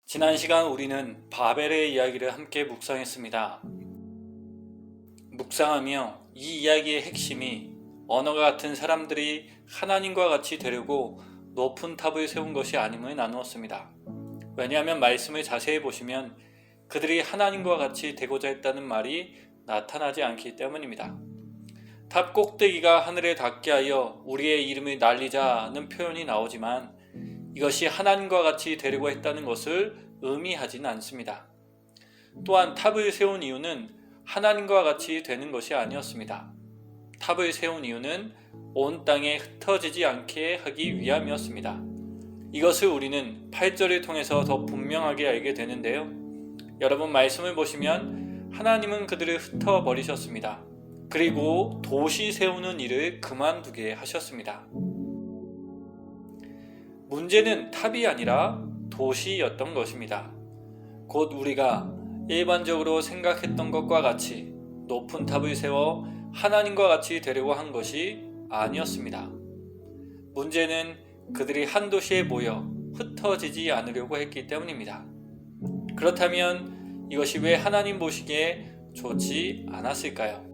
지난 시간 우리는 바벨의 이야기를 함께 묵상했습니다. 묵상하며 이 이야기의 핵심이 언어가 같은 사람들이 하나님과 같이 되려고 높은 탑을 세운 것이 아님을 나누었습니다. 왜냐하면 말씀을 자세히 보시면 그들이 하나님과 같이 되고자 했다는 말이 나타나지 않기 때문입니다. 탑 꼭대기가 하늘에 닿게 하여 우리의 이름을 날리자는 표현이 나오지만 이것이 하나님과 같이 되려고 했다는 것을 의미하진 않습니다. 또한 탑을 세운 이유는 하나님과 같이 되는 것이 아니었습니다. 탑을 세운 이유는 온 땅에 흩어지지 않게 하기 위함이었습니다. 이것을 우리는 8절을 통해서 더 분명하게 알게 되는데요. 여러분 말씀을 보시면 하나님은 그들을 흩어버리셨습니다. 그리고 도시 세우는 일을 그만두게 하셨습니다. 문제는 탑이 아니라 도시였던 것입니다. 곧 우리가 일반적으로 생각했던 것과 같이 높은 탑을 세워 하나님과 같이 되려고 한 것이 아니었습니다. 문제는 그들이 한 도시에 모여 흩어지지 않으려고 했기 때문입니다. 그렇다면 이것이 왜 하나님 보시기에 좋지 않았을까요?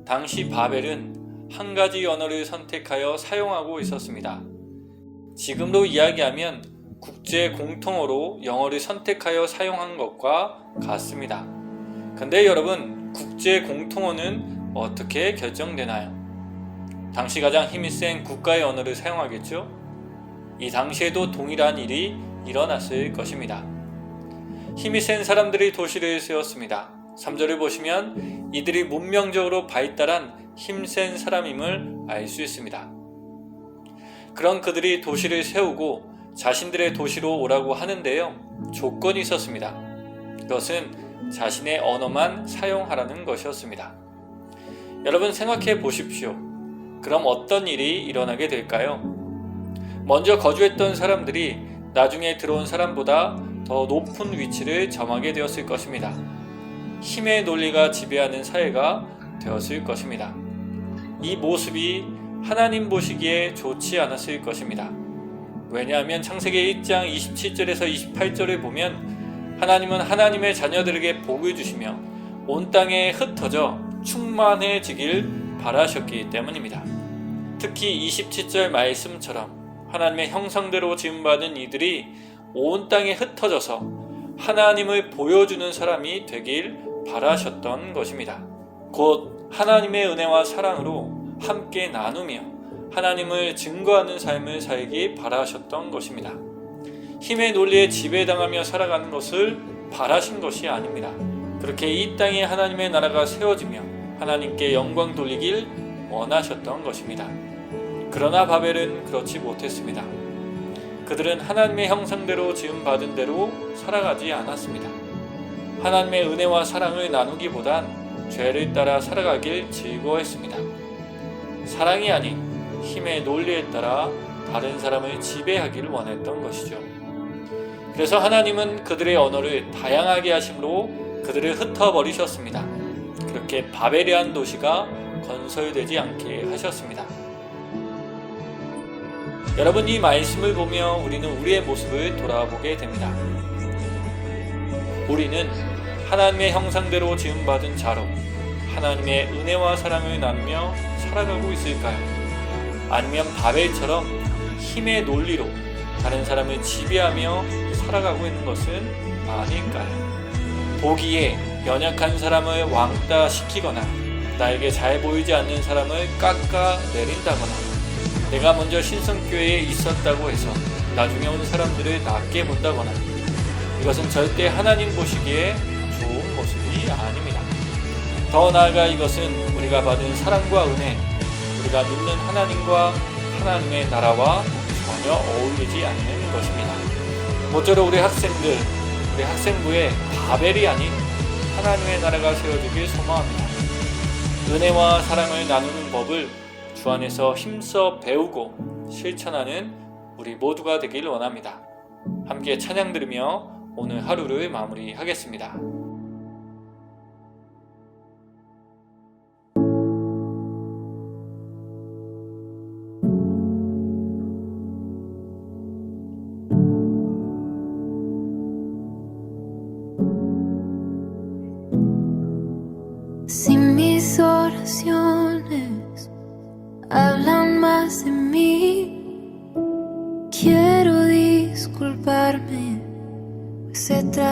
당시 바벨은 한 가지 언어를 선택하여 사용하고 있었습니다. 지금로 이야기하면 국제 공통어로 영어를 선택하여 사용한 것과 같습니다. 근데 여러분, 국제 공통어는 어떻게 결정되나요? 당시 가장 힘이 센 국가의 언어를 사용하겠죠? 이 당시에도 동일한 일이 일어났을 것입니다. 힘이 센 사람들이 도시를 세웠습니다. 3절을 보시면 이들이 문명적으로 발달한 힘센 사람임을 알 수 있습니다. 그런 그들이 도시를 세우고 자신들의 도시로 오라고 하는데요. 조건이 있었습니다. 그것은 자신의 언어만 사용하라는 것이었습니다. 여러분 생각해 보십시오. 그럼 어떤 일이 일어나게 될까요? 먼저 거주했던 사람들이 나중에 들어온 사람보다 더 높은 위치를 점하게 되었을 것입니다. 힘의 논리가 지배하는 사회가 되었을 것입니다. 이 모습이 하나님 보시기에 좋지 않았을 것입니다. 왜냐하면 창세기 1장 27절에서 28절을 보면 하나님은 하나님의 자녀들에게 복을 주시며 온 땅에 흩어져 충만해지길 바라셨기 때문입니다. 특히 27절 말씀처럼 하나님의 형상대로 지음받은 이들이 온 땅에 흩어져서 하나님을 보여주는 사람이 되길 바라셨던 것입니다. 곧 하나님의 은혜와 사랑으로 함께 나누며 하나님을 증거하는 삶을 살기 바라셨던 것입니다. 힘의 논리에 지배당하며 살아가는 것을 바라신 것이 아닙니다. 그렇게 이 땅에 하나님의 나라가 세워지며 하나님께 영광 돌리길 원하셨던 것입니다. 그러나 바벨은 그렇지 못했습니다. 그들은 하나님의 형상대로 지음받은 대로 살아가지 않았습니다. 하나님의 은혜와 사랑을 나누기보단 죄를 따라 살아가길 즐거워했습니다. 사랑이 아닌 힘의 논리에 따라 다른 사람을 지배하기를 원했던 것이죠. 그래서 하나님은 그들의 언어를 다양하게 하심으로 그들을 흩어버리셨습니다. 그렇게 바벨이란 도시가 건설되지 않게 하셨습니다. 여러분 이 말씀을 보며 우리는 우리의 모습을 돌아보게 됩니다. 우리는 하나님의 형상대로 지음받은 자로 하나님의 은혜와 사랑을 나누며 살아가고 있을까요? 아니면 바벨처럼 힘의 논리로 다른 사람을 지배하며 살아가고 있는 것은 아닐까요? 보기에 연약한 사람을 왕따시키거나 나에게 잘 보이지 않는 사람을 깎아내린다거나 내가 먼저 신성교회에 있었다고 해서 나중에 온 사람들을 낮게 본다거나 이것은 절대 하나님 보시기에 좋은 모습이 아닙니다. 더 나아가 이것은 우리가 받은 사랑과 은혜, 우리가 믿는 하나님과 하나님의 나라와 전혀 어울리지 않는 것입니다. 모쪼록 우리 학생부에 바벨이 아닌 하나님의 나라가 세워지길 소망합니다. 은혜와 사랑을 나누는 법을 주 안에서 힘써 배우고 실천하는 우리 모두가 되길 원합니다. 함께 찬양 들으며 오늘 하루를 마무리하겠습니다.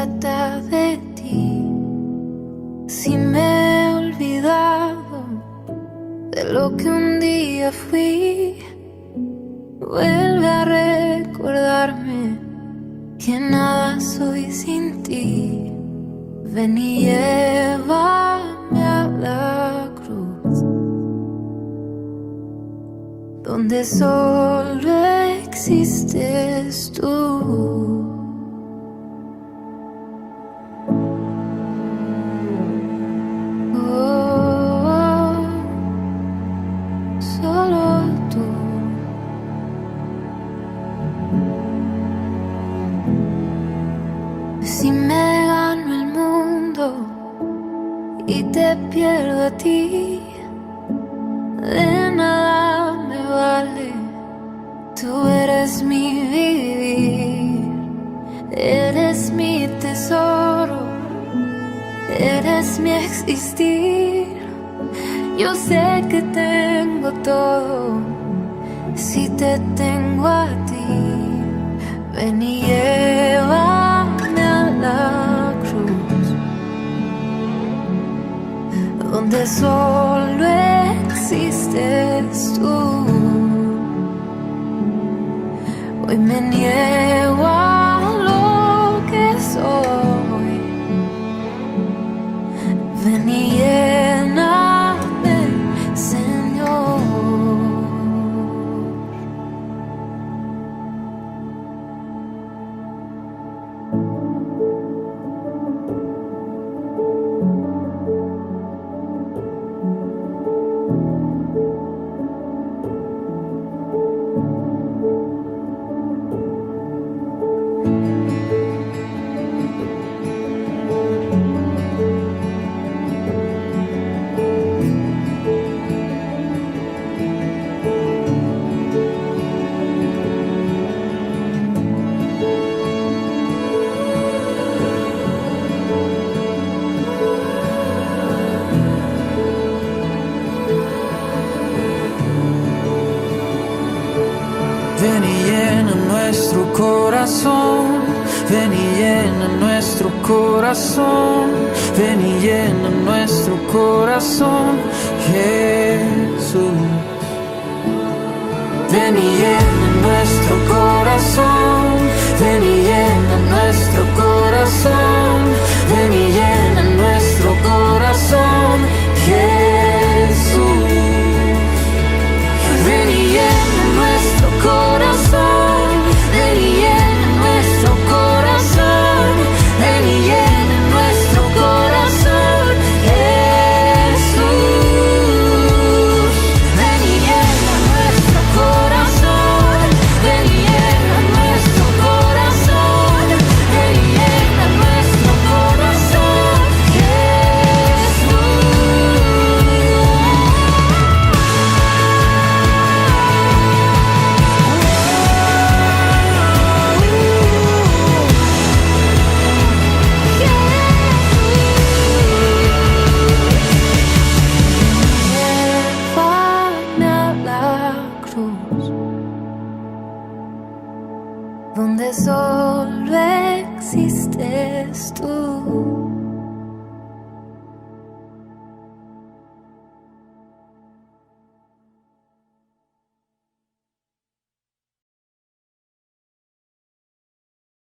trata de ti. Si me he olvidado de lo que un día fui, vuelve a recordarme que nada soy sin ti. Ven y llévame a la cruz, donde solo existes tú. Solo tú. Si me gano el mundo y te pierdo a ti, de nada me vale. Tú eres mi vivir, eres mi tesoro, eres mi existir. Yo sé que tengo todo si te tengo a ti. Ven y llévame a la cruz, donde solo existes tú. Hoy me niego a lo que soy. Ven y lléname, Señor. Ven y llena nuestro corazón, ven y llena nuestro corazón, ven y llena nuestro corazón, Jesús. Ven y llena nuestro corazón, ven y llena nuestro corazón, ven y llena nuestro corazón, Jesús. Ven y llena nuestro corazón, ven y llena nuestro corazón, ven y llena nuestro corazón, Jesús. Ven y llena nuestro corazón, ven y llena nuestro corazón, ven y llena nuestro corazón, Jesús. Llévame a la cruz, donde solo existe